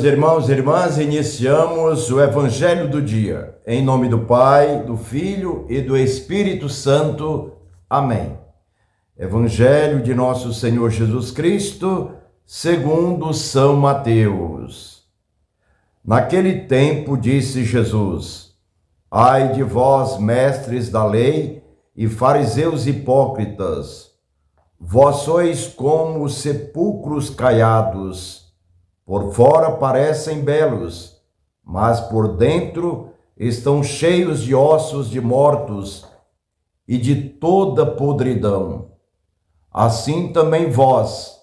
Queridos irmãos e irmãs, iniciamos o Evangelho do dia. Em nome do Pai, do Filho e do Espírito Santo. Amém. Evangelho de nosso Senhor Jesus Cristo, segundo São Mateus. Naquele tempo disse Jesus: Ai de vós, mestres da lei e fariseus hipócritas, vós sois como os sepulcros caiados. Por fora parecem belos, mas por dentro estão cheios de ossos de mortos e de toda podridão. Assim também vós,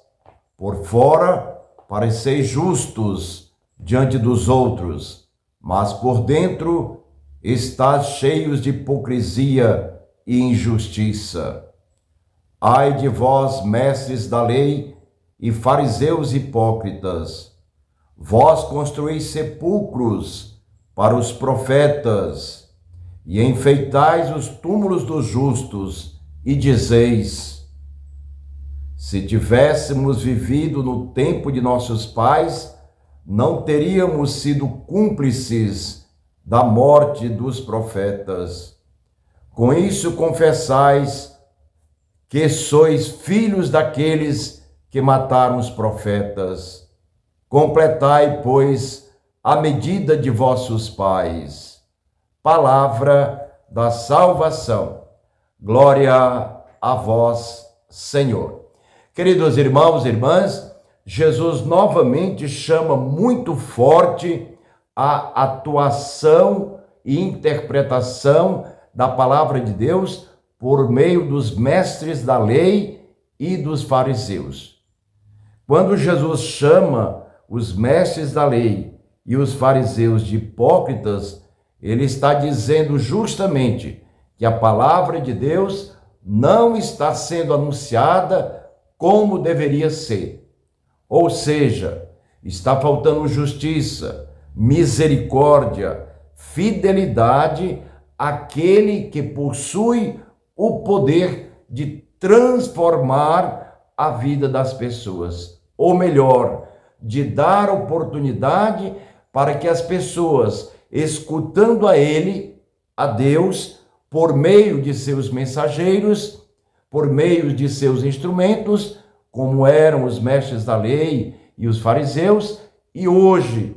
por fora, pareceis justos diante dos outros, mas por dentro estáis cheios de hipocrisia e injustiça. Ai de vós, mestres da lei e fariseus hipócritas, vós construís sepulcros para os profetas e enfeitais os túmulos dos justos e dizeis: se tivéssemos vivido no tempo de nossos pais, não teríamos sido cúmplices da morte dos profetas. Com isso confessais que sois filhos daqueles que mataram os profetas. Completai, pois, a medida de vossos pais. Palavra da salvação. Glória a vós, Senhor. Queridos irmãos e irmãs, Jesus novamente chama muito forte a atuação e interpretação da palavra de Deus por meio dos mestres da lei e dos fariseus. Quando Jesus chama os mestres da lei e os fariseus de hipócritas, ele está dizendo justamente que a palavra de Deus não está sendo anunciada como deveria ser. Ou seja, está faltando justiça, misericórdia, fidelidade àquele que possui o poder de transformar a vida das pessoas. Ou melhor, de dar oportunidade para que as pessoas, escutando a Ele, a Deus, por meio de seus mensageiros, por meio de seus instrumentos, como eram os mestres da lei e os fariseus, e hoje,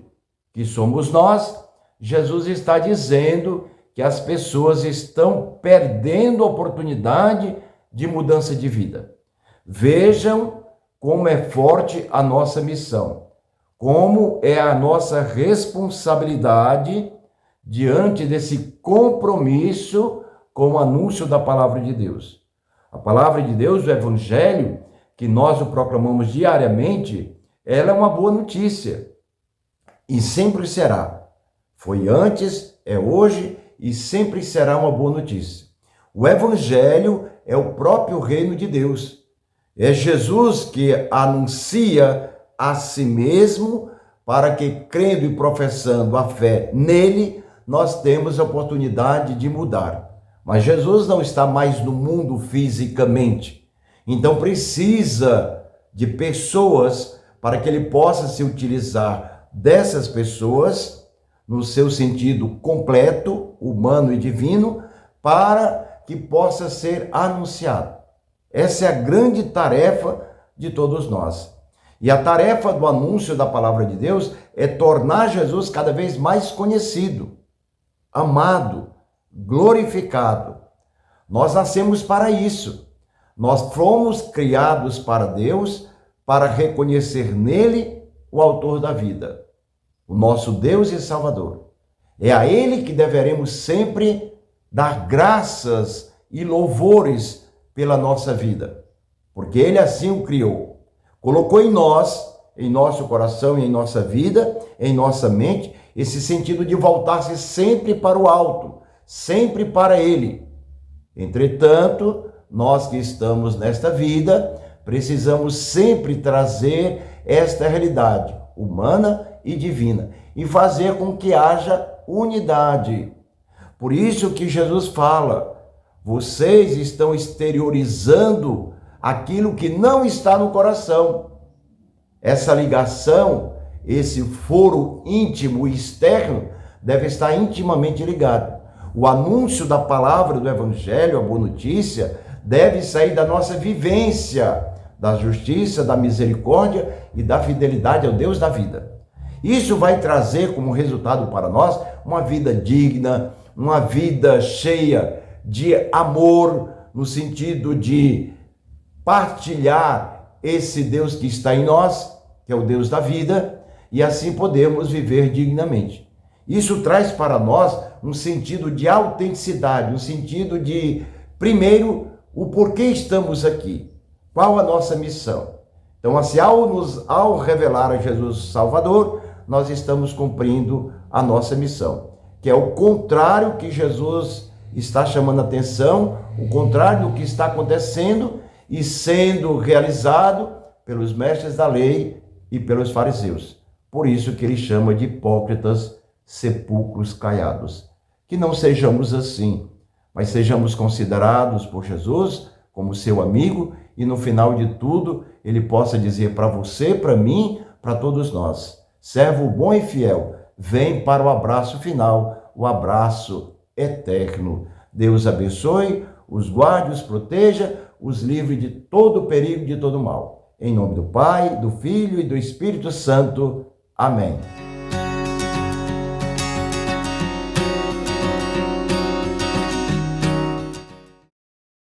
que somos nós, Jesus está dizendo que as pessoas estão perdendo a oportunidade de mudança de vida. Vejam como é forte a nossa missão, como é a nossa responsabilidade diante desse compromisso com o anúncio da palavra de Deus. A palavra de Deus, o Evangelho, que nós o proclamamos diariamente, ela é uma boa notícia e sempre será. Foi antes, é hoje e sempre será uma boa notícia. O Evangelho é o próprio reino de Deus. É Jesus que anuncia a si mesmo para que, crendo e professando a fé nele, nós temos a oportunidade de mudar. Mas Jesus não está mais no mundo fisicamente. Então precisa de pessoas para que ele possa se utilizar dessas pessoas no seu sentido completo, humano e divino, para que possa ser anunciado. Essa é a grande tarefa de todos nós. E a tarefa do anúncio da palavra de Deus é tornar Jesus cada vez mais conhecido, amado, glorificado. Nós nascemos para isso. Nós fomos criados para Deus, para reconhecer nele o autor da vida, o nosso Deus e Salvador. É a ele que deveremos sempre dar graças e louvores pela nossa vida, porque ele assim o criou. Colocou em nós, em nosso coração e em nossa vida, em nossa mente, esse sentido de voltar-se sempre para o alto, sempre para ele. Entretanto, nós que estamos nesta vida, precisamos sempre trazer esta realidade humana e divina e fazer com que haja unidade. Por isso que Jesus fala: vocês estão exteriorizando aquilo que não está no coração. Essa ligação esse foro íntimo e externo deve estar intimamente ligado. O anúncio da palavra do Evangelho, a boa notícia, deve sair da nossa vivência, da justiça, da misericórdia e da fidelidade ao Deus da vida. Isso vai trazer como resultado para nós uma vida digna, uma vida cheia de amor, no sentido de partilhar esse Deus que está em nós, que é o Deus da vida, e assim podemos viver dignamente. Isso traz para nós um sentido de autenticidade, um sentido de, primeiro, o porquê estamos aqui, qual a nossa missão. Então, assim, ao revelar a Jesus Salvador, nós estamos cumprindo a nossa missão, que é o contrário que Jesus está chamando a atenção, o contrário do que está acontecendo e sendo realizado pelos mestres da lei e pelos fariseus. Por isso que ele chama de hipócritas, sepulcros caiados. Que não sejamos assim, mas sejamos considerados por Jesus como seu amigo e no final de tudo ele possa dizer para você, para mim, para todos nós: servo bom e fiel, vem para o abraço final, o abraço eterno. Deus abençoe, os guarde, os proteja, os livre de todo perigo, de todo mal. Em nome do Pai, do Filho e do Espírito Santo. Amém.